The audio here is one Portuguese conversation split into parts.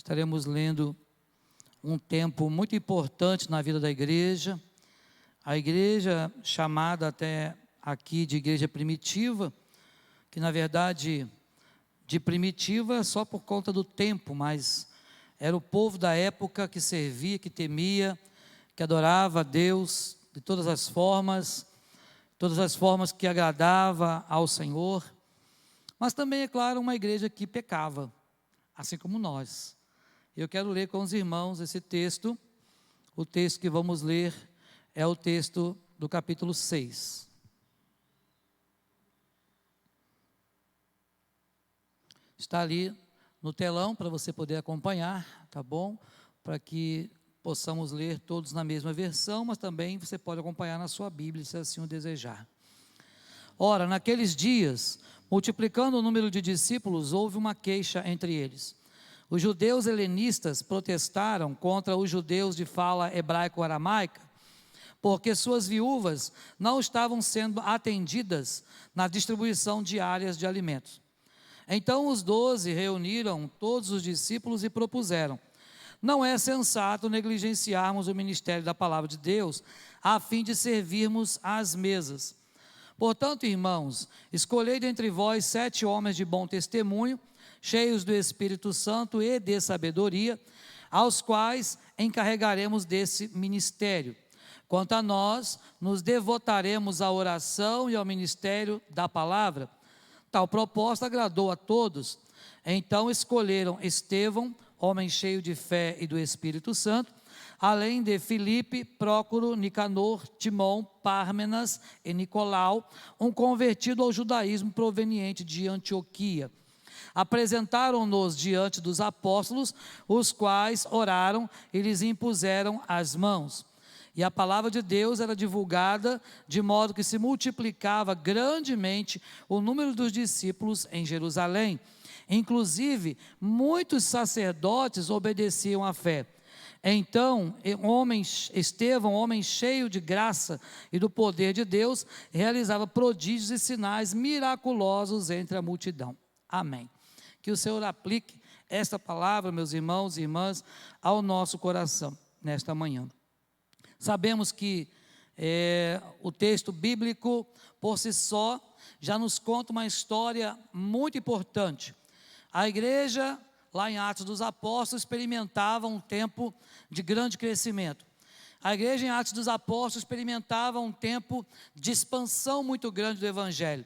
estaremos lendo um tempo muito importante na vida da igreja. A igreja chamada até aqui de igreja primitiva, que na verdade de primitiva só por conta do tempo, mas era o povo da época que servia, que temia, que adorava a Deus de todas as formas que agradava ao Senhor, mas também, é claro, uma igreja que pecava, assim como nós. Eu quero ler com os irmãos esse texto. O texto que vamos ler é o texto do capítulo 6. Está ali no telão para você poder acompanhar, tá bom? Para que possamos ler todos na mesma versão, mas também você pode acompanhar na sua Bíblia, se assim o desejar. Ora, naqueles dias, multiplicando o número de discípulos, houve uma queixa entre eles. Os judeus helenistas protestaram contra os judeus de fala hebraico-aramaica, porque suas viúvas não estavam sendo atendidas na distribuição diária de alimentos. Então os 12 reuniram todos os discípulos e propuseram: não é sensato negligenciarmos o ministério da palavra de Deus, a fim de servirmos às mesas. Portanto, irmãos, escolhei dentre vós 7 homens de bom testemunho, cheios do Espírito Santo e de sabedoria, aos quais encarregaremos desse ministério. Quanto a nós, nos devotaremos à oração e ao ministério da palavra. Tal proposta agradou a todos. Então escolheram Estevão, homem cheio de fé e do Espírito Santo, além de Filipe, Prócoro, Nicanor, Timão, Pármenas e Nicolau, um convertido ao judaísmo proveniente de Antioquia. Apresentaram-nos diante dos apóstolos, os quais oraram e lhes impuseram as mãos. E a palavra de Deus era divulgada, de modo que se multiplicava grandemente o número dos discípulos em Jerusalém. Inclusive, muitos sacerdotes obedeciam à fé. Então, Estevão, homem cheio de graça e do poder de Deus, realizava prodígios e sinais miraculosos entre a multidão. Amém. Que o Senhor aplique esta palavra, meus irmãos e irmãs, ao nosso coração nesta manhã. Sabemos que o texto bíblico, por si só, já nos conta uma história muito importante. A igreja, lá em Atos dos Apóstolos, experimentava um tempo de grande crescimento. A igreja, em Atos dos Apóstolos, experimentava um tempo de expansão muito grande do Evangelho.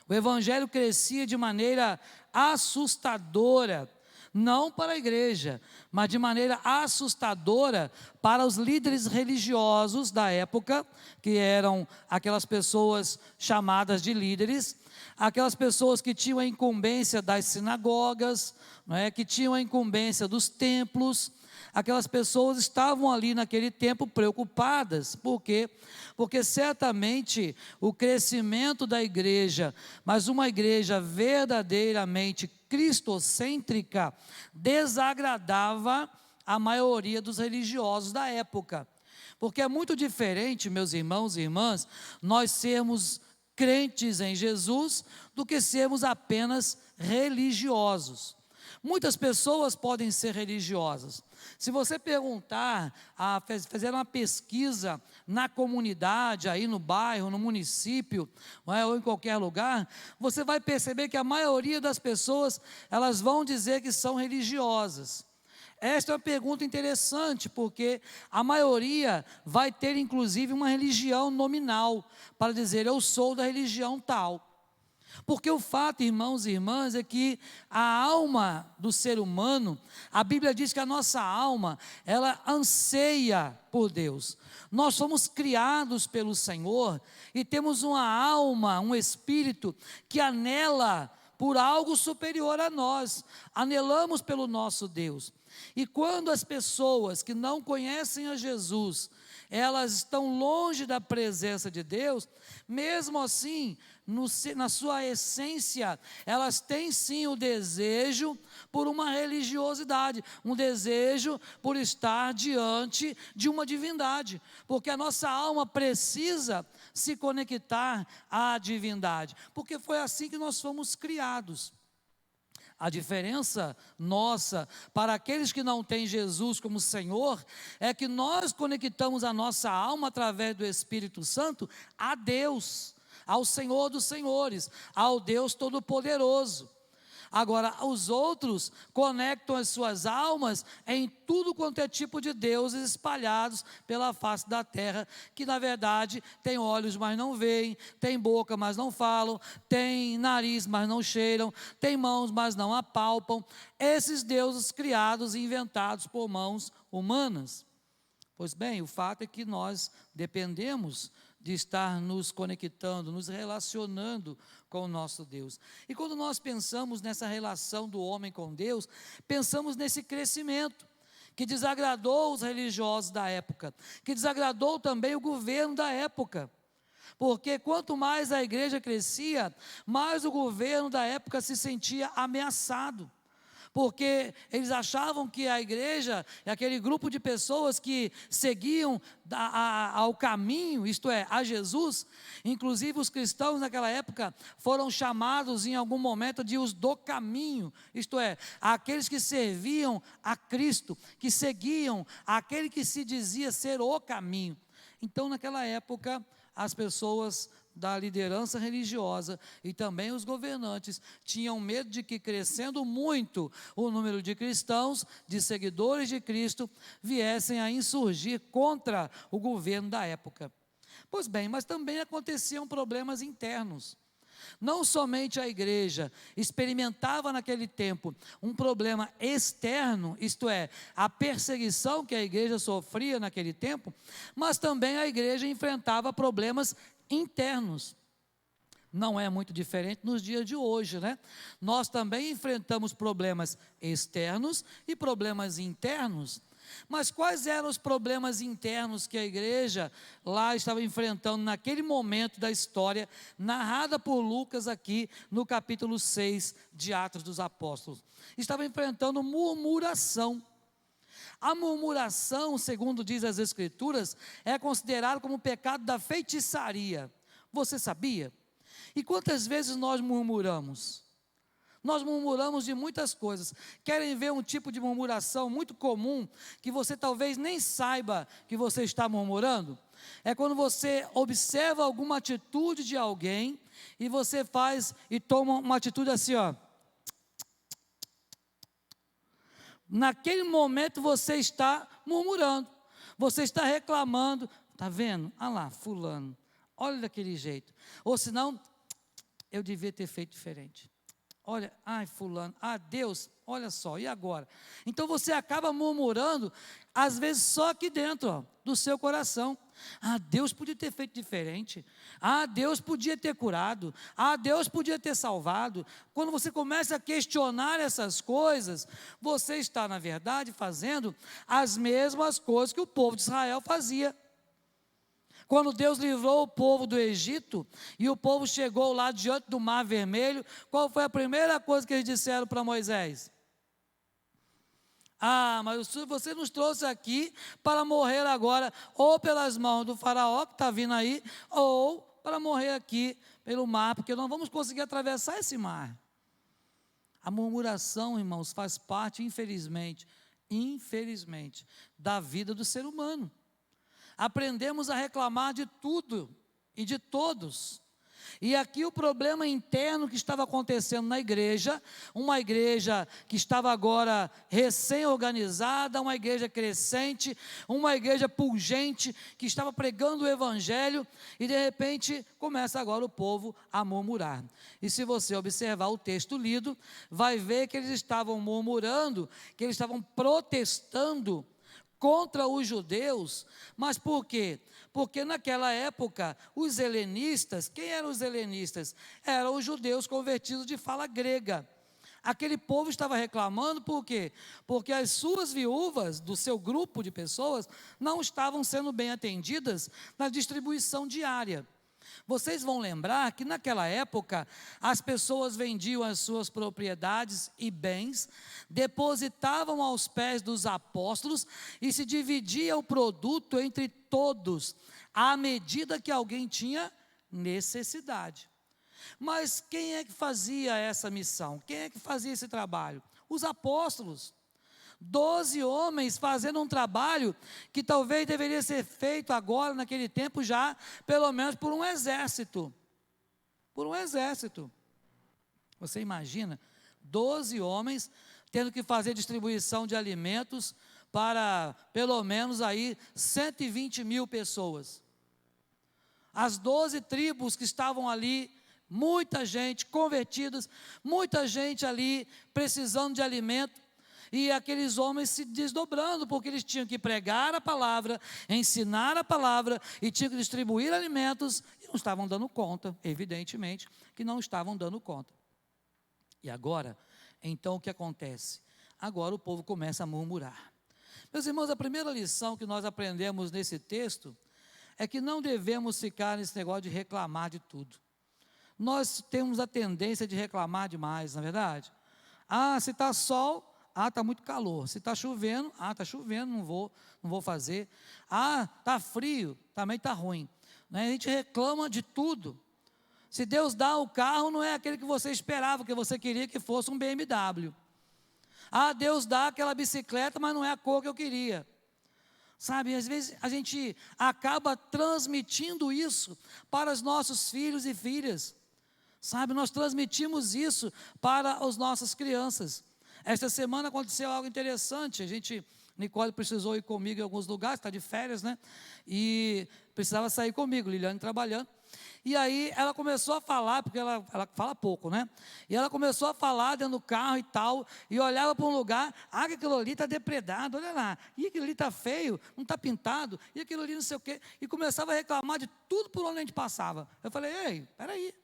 O Evangelho crescia de maneira assustadora, não para a igreja, mas de maneira assustadora para os líderes religiosos da época, que eram aquelas pessoas chamadas de líderes, aquelas pessoas que tinham a incumbência das sinagogas, não é? Que tinham a incumbência dos templos. Aquelas pessoas estavam ali naquele tempo preocupadas. Por quê? Porque certamente o crescimento da igreja, mas uma igreja verdadeiramente cristocêntrica, desagradava a maioria dos religiosos da época. Porque é muito diferente, meus irmãos e irmãs, nós sermos crentes em Jesus do que sermos apenas religiosos. Muitas pessoas podem ser religiosas. Se você perguntar, fizeram uma pesquisa na comunidade, aí no bairro, no município, ou em qualquer lugar, você vai perceber que a maioria das pessoas, elas vão dizer que são religiosas. Esta é uma pergunta interessante, porque a maioria vai ter inclusive uma religião nominal, para dizer eu sou da religião tal. Porque o fato, irmãos e irmãs, é que a alma do ser humano, a Bíblia diz que a nossa alma, ela anseia por Deus. Nós somos criados pelo Senhor e temos uma alma, um espírito que anela por algo superior a nós, anelamos pelo nosso Deus. E quando as pessoas que não conhecem a Jesus, elas estão longe da presença de Deus, mesmo assim, na sua essência, elas têm sim o desejo por uma religiosidade, um desejo por estar diante de uma divindade, porque a nossa alma precisa se conectar à divindade, porque foi assim que nós fomos criados. A diferença nossa para aqueles que não têm Jesus como Senhor é que nós conectamos a nossa alma através do Espírito Santo a Deus, ao Senhor dos Senhores, ao Deus Todo-Poderoso. Agora, os outros conectam as suas almas em tudo quanto é tipo de deuses espalhados pela face da terra, que na verdade tem olhos, mas não veem, tem boca, mas não falam, tem nariz, mas não cheiram, tem mãos, mas não apalpam. Esses deuses criados e inventados por mãos humanas. Pois bem, o fato é que nós dependemos de estar nos conectando, nos relacionando com o nosso Deus. E quando nós pensamos nessa relação do homem com Deus, pensamos nesse crescimento que desagradou os religiosos da época, que desagradou também o governo da época. Porque quanto mais a igreja crescia, mais o governo da época se sentia ameaçado. Porque eles achavam que a igreja é aquele grupo de pessoas que seguiam ao caminho, isto é, a Jesus. Inclusive os cristãos naquela época foram chamados em algum momento de os do caminho, isto é, aqueles que serviam a Cristo, que seguiam aquele que se dizia ser o caminho. Então naquela época as pessoas da liderança religiosa e também os governantes tinham medo de que, crescendo muito o número de cristãos, de seguidores de Cristo, viessem a insurgir contra o governo da época. Pois bem, mas também aconteciam problemas internos. Não somente a igreja experimentava naquele tempo um problema externo, isto é, a perseguição que a igreja sofria naquele tempo, mas também a igreja enfrentava problemas internos. Não é muito diferente nos dias de hoje, né? Nós também enfrentamos problemas externos e problemas internos. Mas quais eram os problemas internos que a igreja lá estava enfrentando naquele momento da história, narrada por Lucas aqui no capítulo 6 de Atos dos Apóstolos? Estava enfrentando murmuração. A murmuração, segundo diz as Escrituras, é considerada como um pecado da feitiçaria. Você sabia? E quantas vezes nós murmuramos? Nós murmuramos de muitas coisas. Querem ver um tipo de murmuração muito comum, que você talvez nem saiba que você está murmurando? É quando você observa alguma atitude de alguém, e você faz e toma uma atitude assim, ó. Naquele momento você está murmurando, você está reclamando, está vendo? Ah lá, fulano, olha daquele jeito. Ou senão, eu devia ter feito diferente. Olha, ai fulano, Deus, olha só, e agora? Então você acaba murmurando, às vezes só aqui dentro, ó, do seu coração. Deus podia ter feito diferente. Deus podia ter curado. Deus podia ter salvado. Quando você começa a questionar essas coisas, você está, na verdade, fazendo as mesmas coisas que o povo de Israel fazia. Quando Deus livrou o povo do Egito, e o povo chegou lá diante do Mar Vermelho, qual foi a primeira coisa que eles disseram para Moisés? Mas você nos trouxe aqui para morrer agora, ou pelas mãos do faraó que está vindo aí, ou para morrer aqui pelo mar, porque não vamos conseguir atravessar esse mar. A murmuração, irmãos, faz parte, infelizmente, da vida do ser humano. Aprendemos a reclamar de tudo e de todos. E aqui o problema interno que estava acontecendo na igreja, uma igreja que estava agora recém-organizada, uma igreja crescente, uma igreja pungente, que estava pregando o evangelho, e de repente começa agora o povo a murmurar. E se você observar o texto lido, vai ver que eles estavam murmurando, que eles estavam protestando contra os judeus. Mas por quê? Porque naquela época, os helenistas, quem eram os helenistas? Eram os judeus convertidos de fala grega. Aquele povo estava reclamando por quê? Porque as suas viúvas, do seu grupo de pessoas, não estavam sendo bem atendidas na distribuição diária. Vocês vão lembrar que naquela época as pessoas vendiam as suas propriedades e bens, depositavam aos pés dos apóstolos e se dividia o produto entre todos, à medida que alguém tinha necessidade. Mas quem é que fazia essa missão? Quem é que fazia esse trabalho? Os apóstolos. 12 homens fazendo um trabalho que talvez deveria ser feito agora, naquele tempo já, pelo menos por um exército. Por um exército. Você imagina 12 homens tendo que fazer distribuição de alimentos para pelo menos aí 120 mil pessoas. As 12 tribos que estavam ali, muita gente convertidas, muita gente ali precisando de alimento, e aqueles homens se desdobrando, porque eles tinham que pregar a palavra, ensinar a palavra, e tinham que distribuir alimentos, e não estavam dando conta, evidentemente, que não estavam dando conta. E agora, então o que acontece? Agora o povo começa a murmurar. Meus irmãos, a primeira lição que nós aprendemos nesse texto, é que não devemos ficar nesse negócio de reclamar de tudo. Nós temos a tendência de reclamar demais, não é verdade? Se está sol, está muito calor. Se está chovendo, está chovendo, não vou fazer. Está frio, também está ruim. Né? A gente reclama de tudo. Se Deus dá o carro, não é aquele que você esperava, que você queria que fosse um BMW. Deus dá aquela bicicleta, mas não é a cor que eu queria. Sabe, às vezes a gente acaba transmitindo isso para os nossos filhos e filhas. Sabe, nós transmitimos isso para as nossas crianças. Esta semana aconteceu algo interessante. Nicole precisou ir comigo em alguns lugares, está de férias, né? E precisava sair comigo, Liliane trabalhando. E aí ela começou a falar, porque ela fala pouco, né? E ela começou a falar dentro do carro e tal, e olhava para um lugar, que aquilo ali está depredado, olha lá, e aquilo ali está feio, não está pintado, e aquilo ali não sei o quê, e começava a reclamar de tudo por onde a gente passava. Eu falei, ei, peraí,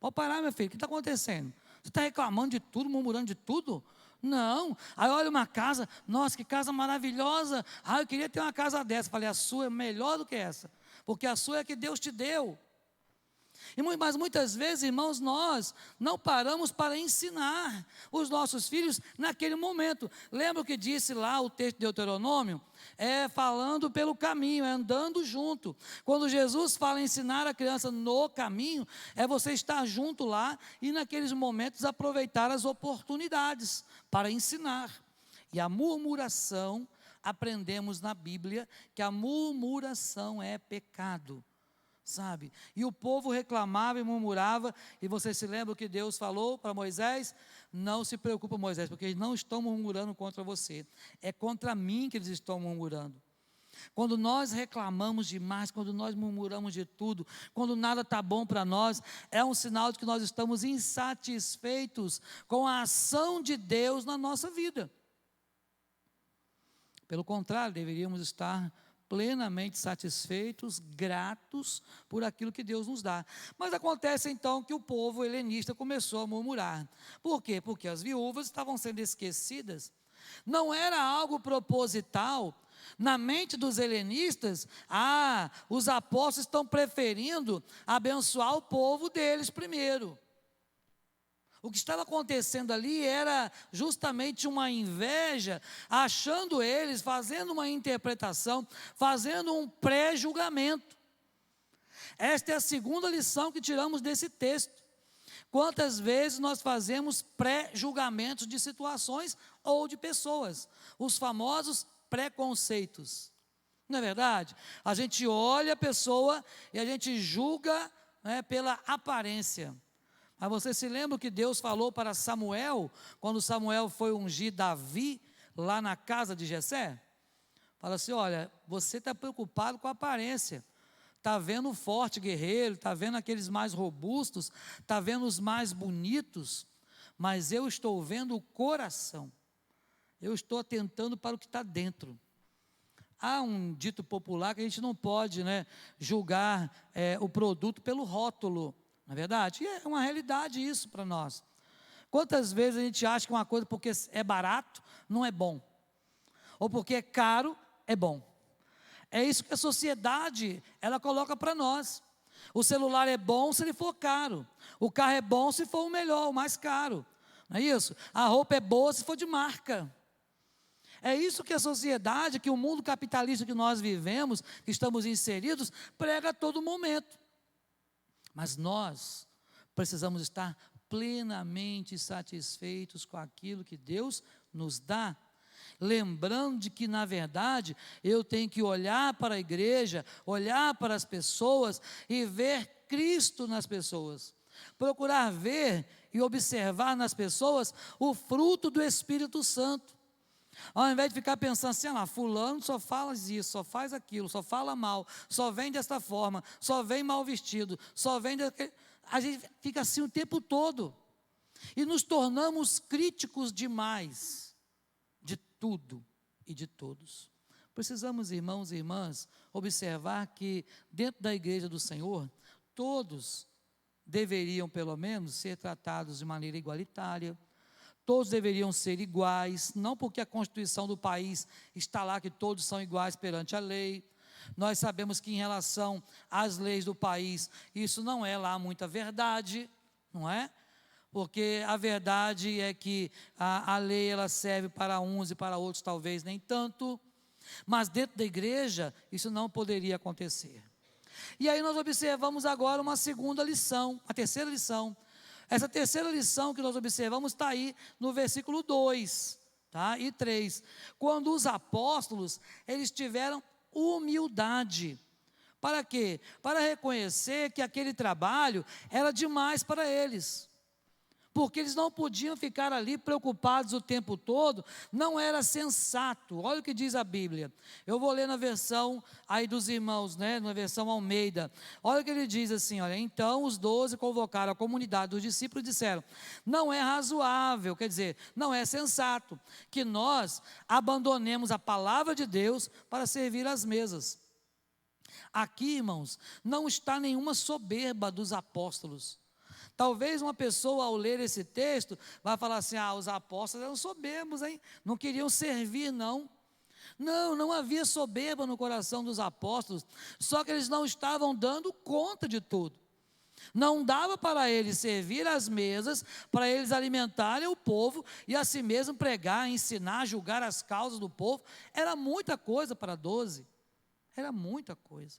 pode parar, meu filho, o que está acontecendo? Você está reclamando de tudo, murmurando de tudo? Não. Aí olha uma casa, nossa, que casa maravilhosa. Eu queria ter uma casa dessa. Falei, a sua é melhor do que essa, porque a sua é que Deus te deu. Mas muitas vezes, irmãos, nós não paramos para ensinar os nossos filhos naquele momento. Lembra o que disse lá o texto de Deuteronômio? Falando pelo caminho, andando junto. Quando Jesus fala em ensinar a criança no caminho, você estar junto lá e naqueles momentos aproveitar as oportunidades para ensinar. E a murmuração, aprendemos na Bíblia que a murmuração é pecado. Sabe? E o povo reclamava e murmurava, e você se lembra que Deus falou para Moisés? Não se preocupe, Moisés, porque eles não estão murmurando contra você, é contra mim que eles estão murmurando. Quando nós reclamamos demais, quando nós murmuramos de tudo, quando nada está bom para nós, é um sinal de que nós estamos insatisfeitos com a ação de Deus na nossa vida. Pelo contrário, deveríamos estar plenamente satisfeitos, gratos por aquilo que Deus nos dá. Mas acontece então que o povo helenista começou a murmurar. Por quê? Porque as viúvas estavam sendo esquecidas. Não era algo proposital. Na mente dos helenistas, os apóstolos estão preferindo abençoar o povo deles primeiro. O que estava acontecendo ali era justamente uma inveja, achando eles, fazendo uma interpretação, fazendo um pré-julgamento. Esta é a segunda lição que tiramos desse texto. Quantas vezes nós fazemos pré-julgamentos de situações ou de pessoas, os famosos preconceitos. Não é verdade? A gente olha a pessoa e a gente julga, pela aparência. Mas você se lembra o que Deus falou para Samuel, quando Samuel foi ungir Davi, lá na casa de Jessé? Fala assim, olha, você está preocupado com a aparência, está vendo o forte guerreiro, está vendo aqueles mais robustos, está vendo os mais bonitos, mas eu estou vendo o coração, eu estou atentando para o que está dentro. Há um dito popular que a gente não pode, julgar o produto pelo rótulo, não é verdade? E é uma realidade isso para nós. Quantas vezes a gente acha que uma coisa porque é barato, não é bom. Ou porque é caro, é bom. É isso que a sociedade, ela coloca para nós. O celular é bom se ele for caro. O carro é bom se for o melhor, o mais caro. Não é isso? A roupa é boa se for de marca. É isso que a sociedade, que o mundo capitalista que nós vivemos, que estamos inseridos, prega a todo momento. Mas nós Precisamos estar plenamente satisfeitos com aquilo que Deus nos dá. Lembrando de que, na verdade, eu tenho que olhar para a igreja, olhar para as pessoas e ver Cristo nas pessoas. Procurar ver e observar nas pessoas o fruto do Espírito Santo. Ao invés de ficar pensando assim, fulano só fala isso, só faz aquilo, só fala mal, só vem desta forma, só vem mal vestido, só vem daquele... A gente fica assim o tempo todo. E nos tornamos críticos demais de tudo e de todos. Precisamos, irmãos e irmãs, observar que dentro da igreja do Senhor, todos deveriam pelo menos ser tratados de maneira igualitária. Todos deveriam ser iguais, não porque a Constituição do país está lá que todos são iguais perante a lei. Nós sabemos que em relação às leis do país, isso não é lá muita verdade, não é? Porque a verdade é que a lei ela serve para uns e para outros talvez nem tanto, mas dentro da igreja isso não poderia acontecer. E aí nós observamos agora uma segunda lição, a terceira lição. Essa terceira lição que nós observamos está aí no versículo 2, tá? E 3. Quando os apóstolos, eles tiveram humildade. Para quê? Para reconhecer que aquele trabalho era demais para eles. Porque eles não podiam ficar ali preocupados o tempo todo, não era sensato. Olha o que diz a Bíblia. Eu vou ler na versão aí dos irmãos, né, na versão Almeida. Olha o que ele diz assim, olha, então os 12 convocaram a comunidade dos discípulos e disseram, não é razoável, quer dizer, não é sensato, que nós abandonemos a palavra de Deus para servir às mesas. Aqui, irmãos, não está nenhuma soberba dos apóstolos. Talvez uma pessoa ao ler esse texto vai falar assim, os apóstolos eram soberbos, hein? Não queriam servir não. Não havia soberba no coração dos apóstolos, só que eles não estavam dando conta de tudo. Não dava para eles servir às mesas, para eles alimentarem o povo e assim mesmo pregar, ensinar, julgar as causas do povo. Era muita coisa para 12, era muita coisa.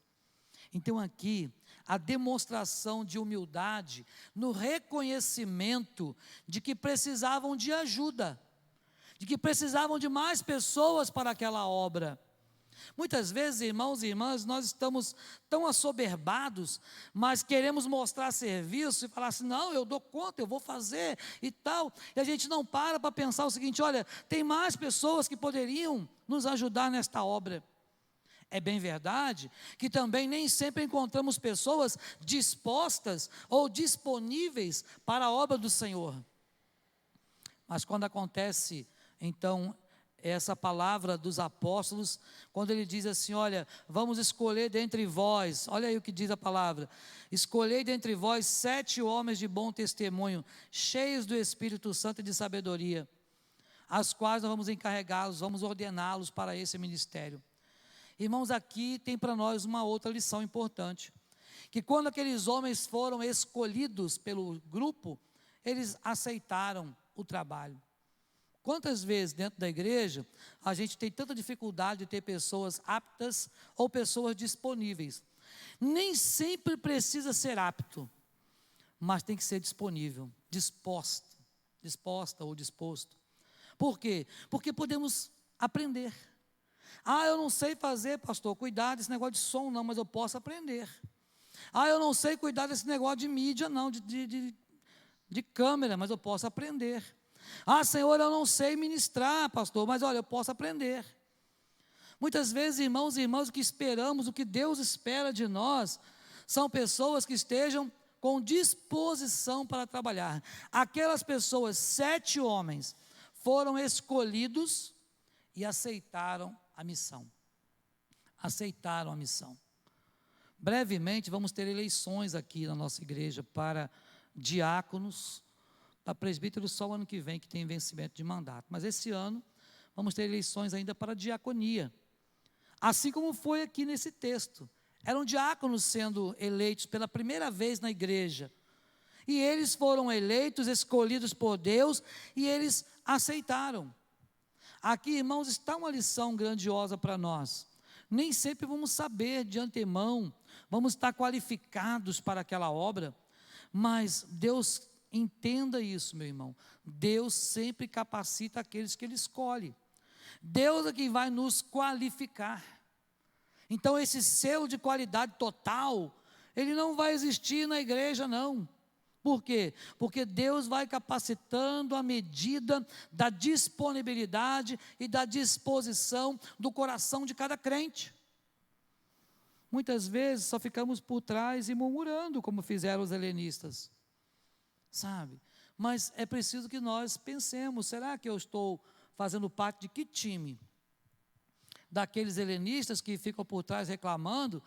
Então aqui, a demonstração de humildade no reconhecimento de que precisavam de ajuda, de que precisavam de mais pessoas para aquela obra. Muitas vezes, irmãos e irmãs, nós estamos tão assoberbados, mas queremos mostrar serviço e falar assim, não, eu dou conta, eu vou fazer e tal, e a gente não para pensar o seguinte, olha, tem mais pessoas que poderiam nos ajudar nesta obra. É bem verdade que também nem sempre encontramos pessoas dispostas ou disponíveis para a obra do Senhor. Mas quando acontece, então, essa palavra dos apóstolos, quando ele diz assim, olha, vamos escolher dentre vós, olha aí o que diz a palavra, escolhei dentre vós 7 homens de bom testemunho, cheios do Espírito Santo e de sabedoria, as quais nós vamos encarregá-los, vamos ordená-los para esse ministério. Irmãos, aqui tem para nós uma outra lição importante, que quando aqueles homens foram escolhidos pelo grupo, eles aceitaram o trabalho. Quantas vezes dentro da igreja, a gente tem tanta dificuldade de ter pessoas aptas ou pessoas disponíveis. Nem sempre precisa ser apto, mas tem que ser disponível, disposta ou disposto. Por quê? Porque podemos aprender. Eu não sei fazer, pastor, cuidar desse negócio de som não, mas eu posso aprender. Eu não sei cuidar desse negócio de mídia não, de câmera, mas eu posso aprender. Senhor, eu não sei ministrar, pastor, mas olha, eu posso aprender. Muitas vezes, irmãos e irmãs, o que esperamos, o que Deus espera de nós, são pessoas que estejam com disposição para trabalhar. Aquelas pessoas, 7 homens, foram escolhidos e aceitaram a missão. Aceitaram a missão. Brevemente vamos ter eleições aqui na nossa igreja para diáconos, para presbíteros só o ano que vem, que tem vencimento de mandato. Mas esse ano vamos ter eleições ainda para diaconia. Assim como foi aqui nesse texto. Eram diáconos sendo eleitos pela primeira vez na igreja. E eles foram eleitos, escolhidos por Deus, e eles aceitaram. Aqui, irmãos, está uma lição grandiosa para nós. Nem sempre vamos saber de antemão, vamos estar qualificados para aquela obra, Mas Deus, entenda isso, meu irmão, Deus sempre capacita aqueles que Ele escolhe. Deus é quem vai nos qualificar. Então esse selo de qualidade total, ele não vai existir na igreja não. Por quê? Porque Deus vai capacitando à medida da disponibilidade e da disposição do coração de cada crente. Muitas vezes só ficamos por trás e murmurando, como fizeram os helenistas, sabe? Mas é preciso que nós pensemos, será que eu estou fazendo parte de que time? Daqueles helenistas que ficam por trás reclamando,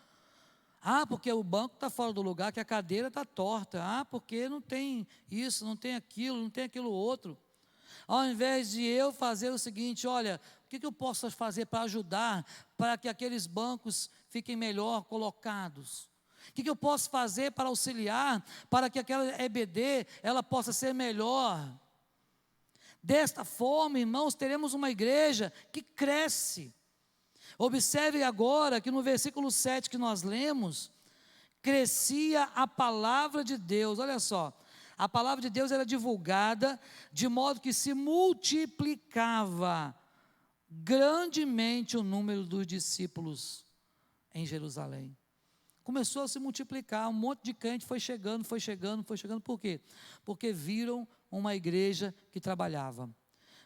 porque o banco está fora do lugar, que a cadeira está torta, porque não tem isso, não tem aquilo outro. Ao invés de eu fazer o seguinte, olha, o que eu posso fazer para ajudar, para que aqueles bancos fiquem melhor colocados? O que eu posso fazer para auxiliar, para que aquela EBD, ela possa ser melhor? Desta forma, irmãos, teremos uma igreja que cresce. Observe agora que no versículo 7 que nós lemos, crescia a palavra de Deus, olha só, a palavra de Deus era divulgada, de modo que se multiplicava grandemente o número dos discípulos em Jerusalém. Começou a se multiplicar, um monte de crente foi chegando, por quê? Porque viram uma igreja que trabalhava,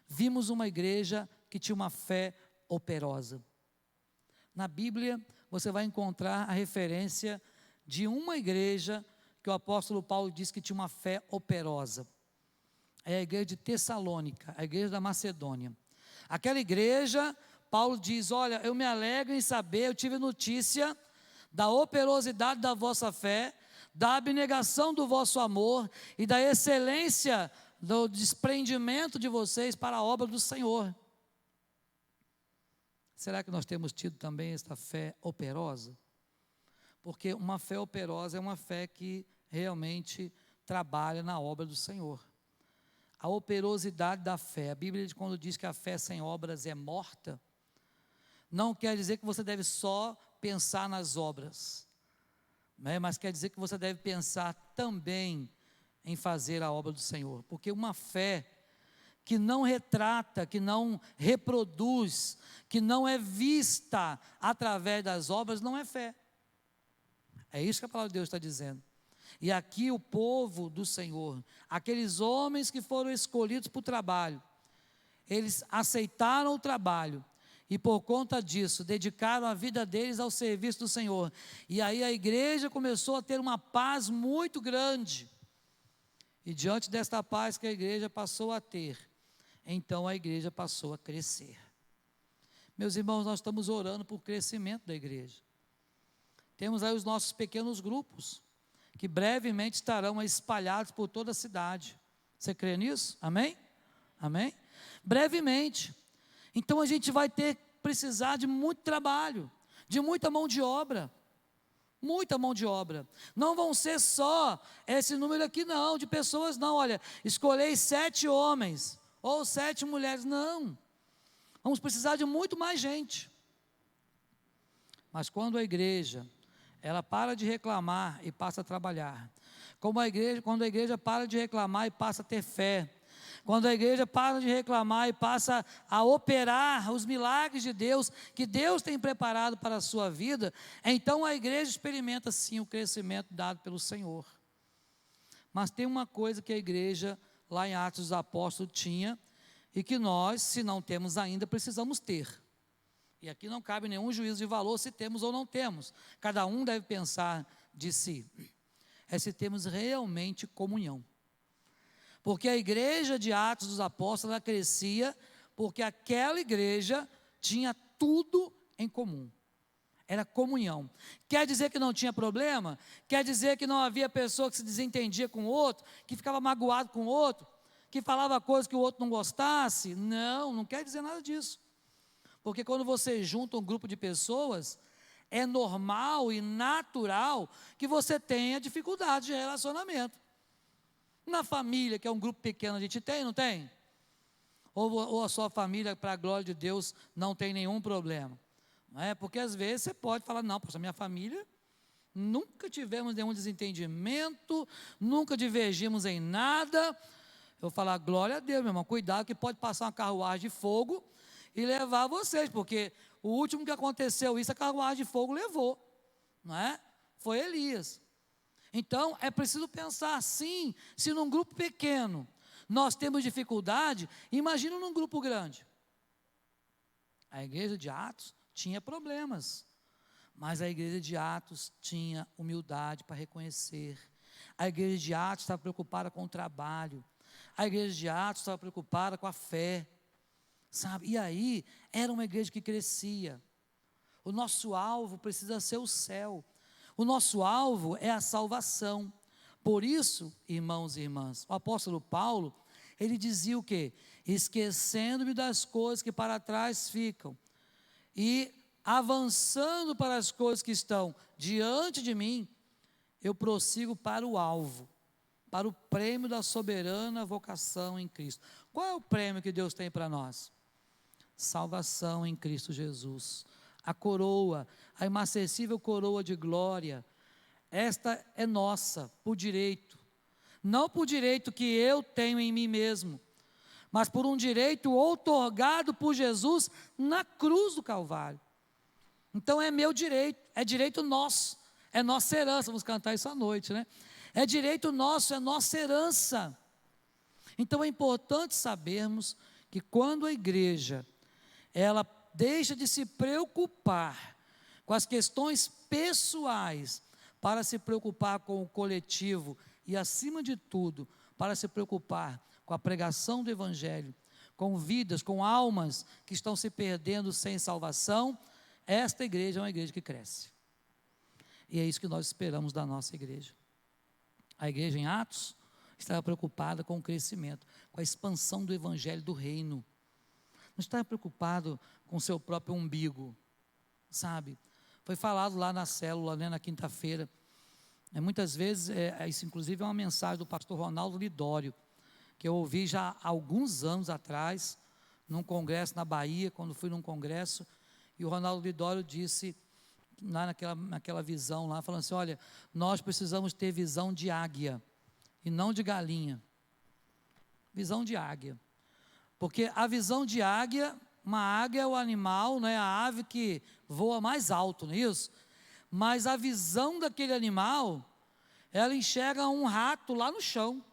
vimos uma igreja que tinha uma fé operosa. Na Bíblia, você vai encontrar a referência de uma igreja que o apóstolo Paulo diz que tinha uma fé operosa. É a igreja de Tessalônica, a igreja da Macedônia. Aquela igreja, Paulo diz, olha, eu me alegro em saber, eu tive notícia da operosidade da vossa fé, da abnegação do vosso amor e da excelência do desprendimento de vocês para a obra do Senhor. Será que nós temos tido também esta fé operosa? Porque uma fé operosa é uma fé que realmente trabalha na obra do Senhor. A operosidade da fé, a Bíblia quando diz que a fé sem obras é morta, não quer dizer que você deve só pensar nas obras, né? Mas quer dizer que você deve pensar também em fazer a obra do Senhor. Porque uma fé que não retrata, que não reproduz, que não é vista através das obras, não é fé. É isso que a palavra de Deus está dizendo. E aqui o povo do Senhor, aqueles homens que foram escolhidos para o trabalho, eles aceitaram o trabalho e por conta disso dedicaram a vida deles ao serviço do Senhor. E aí a igreja começou a ter uma paz muito grande. E diante desta paz que a igreja passou a ter, então a igreja passou a crescer. Meus irmãos, nós estamos orando por crescimento da igreja. Temos aí os nossos pequenos grupos, que brevemente estarão espalhados por toda a cidade. Você crê nisso? Amém? Amém? Brevemente. Então a gente vai precisar de muito trabalho, de muita mão de obra. Muita mão de obra. Não vão ser só esse número aqui não, de pessoas não. Olha, escolhei 7 homens ou 7 mulheres. Não. Vamos precisar de muito mais gente. Mas quando a igreja, ela para de reclamar e passa a trabalhar. Quando a igreja para de reclamar e passa a ter fé. Quando a igreja para de reclamar e passa a operar os milagres de Deus, que Deus tem preparado para a sua vida, então a igreja experimenta sim o crescimento dado pelo Senhor. Mas tem uma coisa que a igreja, lá em Atos dos Apóstolos, tinha, e que nós, se não temos ainda, precisamos ter. E aqui não cabe nenhum juízo de valor se temos ou não temos. Cada um deve pensar de si. É se temos realmente comunhão. Porque a igreja de Atos dos Apóstolos, ela crescia, porque aquela igreja tinha tudo em comum. Era comunhão. Quer dizer que não tinha problema? Quer dizer que não havia pessoa que se desentendia com o outro, que ficava magoado com o outro, que falava coisas que o outro não gostasse? Não, não quer dizer nada disso. Porque quando você junta um grupo de pessoas, é normal e natural que você tenha dificuldade de relacionamento. Na família, que é um grupo pequeno, a gente tem, não tem? Ou a sua família, para a glória de Deus, não tem nenhum problema? Não é? Porque às vezes você pode falar, não, poxa, minha família Nunca tivemos nenhum desentendimento, nunca divergimos em nada. Eu vou falar, glória a Deus, meu irmão, cuidado que pode passar uma carruagem de fogo e levar vocês, porque o último que aconteceu isso, a carruagem de fogo levou, não é? Foi Elias. Então, é preciso pensar assim, se num grupo pequeno nós temos dificuldade, imagina num grupo grande. A igreja de Atos tinha problemas, mas a igreja de Atos tinha humildade para reconhecer. A igreja de Atos estava preocupada com o trabalho. A igreja de Atos estava preocupada com a fé, sabe? E aí, era uma igreja que crescia. O nosso alvo precisa ser o céu. O nosso alvo é a salvação. Por isso, irmãos e irmãs, o apóstolo Paulo, ele dizia o quê? Esquecendo-me das coisas que para trás ficam e avançando para as coisas que estão diante de mim, eu prossigo para o alvo, para o prêmio da soberana vocação em Cristo. Qual é o prêmio que Deus tem para nós? Salvação em Cristo Jesus. A coroa, a inacessível coroa de glória, esta é nossa, por direito. Não por direito que eu tenho em mim mesmo, mas por um direito outorgado por Jesus na cruz do Calvário. Então é meu direito, é direito nosso, é nossa herança. Vamos cantar isso à noite, né? É direito nosso, é nossa herança. Então é importante sabermos que quando a igreja, ela deixa de se preocupar com as questões pessoais, para se preocupar com o coletivo e, acima de tudo, para se preocupar com a pregação do Evangelho, com vidas, com almas que estão se perdendo sem salvação, esta igreja é uma igreja que cresce. E é isso que nós esperamos da nossa igreja. A igreja em Atos estava preocupada com o crescimento, com a expansão do Evangelho do reino. Não estava preocupado com o seu próprio umbigo, sabe? Foi falado lá na célula, né, na quinta-feira. Muitas vezes, isso inclusive é uma mensagem do pastor Ronaldo Lidório, que eu ouvi já há alguns anos atrás, num congresso na Bahia, quando fui num congresso, e o Ronaldo Lidório disse, lá naquela visão lá, falando assim, olha, nós precisamos ter visão de águia, e não de galinha. Visão de águia. Porque a visão de águia, uma águia é o animal, né, a ave que voa mais alto, não é isso? Mas a visão daquele animal, ela enxerga um rato lá no chão.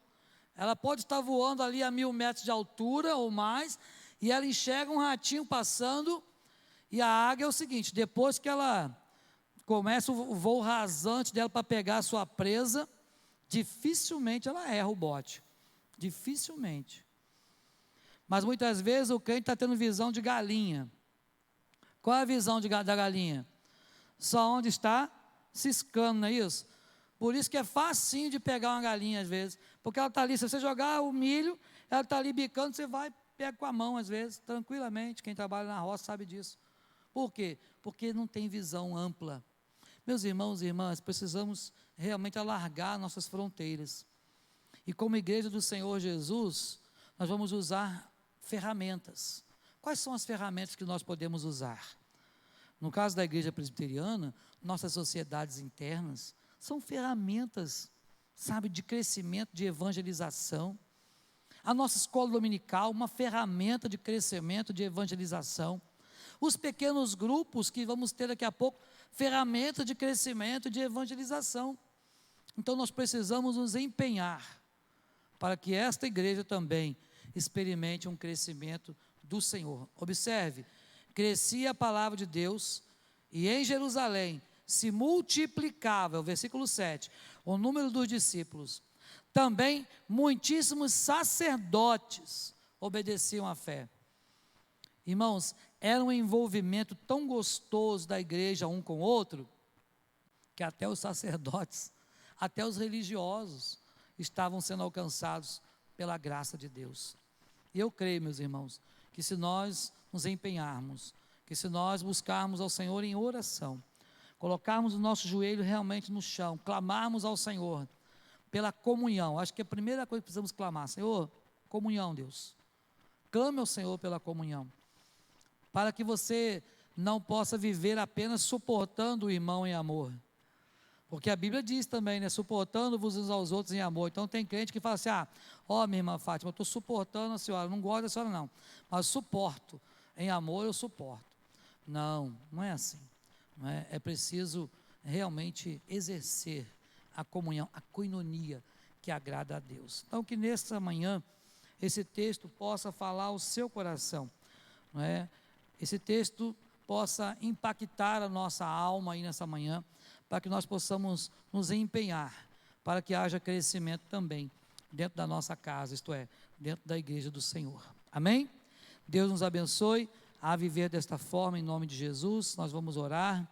Ela pode estar voando ali a 1000 metros de altura ou mais, e ela enxerga um ratinho passando, e a águia é o seguinte, depois que ela começa o voo rasante dela para pegar a sua presa, dificilmente ela erra o bote. Dificilmente. Mas muitas vezes o crente está tendo visão de galinha. Qual é a visão da galinha? Só onde está ciscando, não é isso? Por isso que é facinho de pegar uma galinha às vezes, porque ela está ali, se você jogar o milho, ela está ali bicando, você vai, pega com a mão às vezes, tranquilamente, quem trabalha na roça sabe disso. Por quê? Porque não tem visão ampla. Meus irmãos e irmãs, precisamos realmente alargar nossas fronteiras. E como igreja do Senhor Jesus, nós vamos usar ferramentas. Quais são as ferramentas que nós podemos usar? No caso da igreja presbiteriana, nossas sociedades internas são ferramentas, sabe, de crescimento, de evangelização. A nossa escola dominical, uma ferramenta de crescimento, de evangelização. Os pequenos grupos que vamos ter daqui a pouco, ferramenta de crescimento, de evangelização. Então nós precisamos nos empenhar para que esta igreja também experimente um crescimento do Senhor. Observe, crescia a palavra de Deus e em Jerusalém se multiplicava, o versículo 7, o número dos discípulos. Também muitíssimos sacerdotes obedeciam à fé. Irmãos, era um envolvimento tão gostoso da igreja um com o outro, que até os sacerdotes, até os religiosos estavam sendo alcançados pela graça de Deus. E eu creio, meus irmãos, que se nós nos empenharmos, que se nós buscarmos ao Senhor em oração, colocarmos o nosso joelho realmente no chão, clamarmos ao Senhor pela comunhão, acho que a primeira coisa que precisamos clamar, Senhor, comunhão, Deus. Clame ao Senhor pela comunhão, para que você não possa viver apenas suportando o irmão em amor, Porque a Bíblia diz também, né, suportando-vos uns aos outros em amor. Então tem crente que fala assim, minha irmã Fátima, eu estou suportando a senhora, não gosto da senhora não, mas suporto, em amor eu suporto. Não, não é assim, não é? É preciso realmente exercer a comunhão, a koinonia que agrada a Deus. Então que nesta manhã, esse texto possa falar ao seu coração, não é? Esse texto possa impactar a nossa alma aí nessa manhã, para que nós possamos nos empenhar, para que haja crescimento também dentro da nossa casa, isto é, dentro da igreja do Senhor. Amém? Deus nos abençoe a viver desta forma, em nome de Jesus. Nós vamos orar.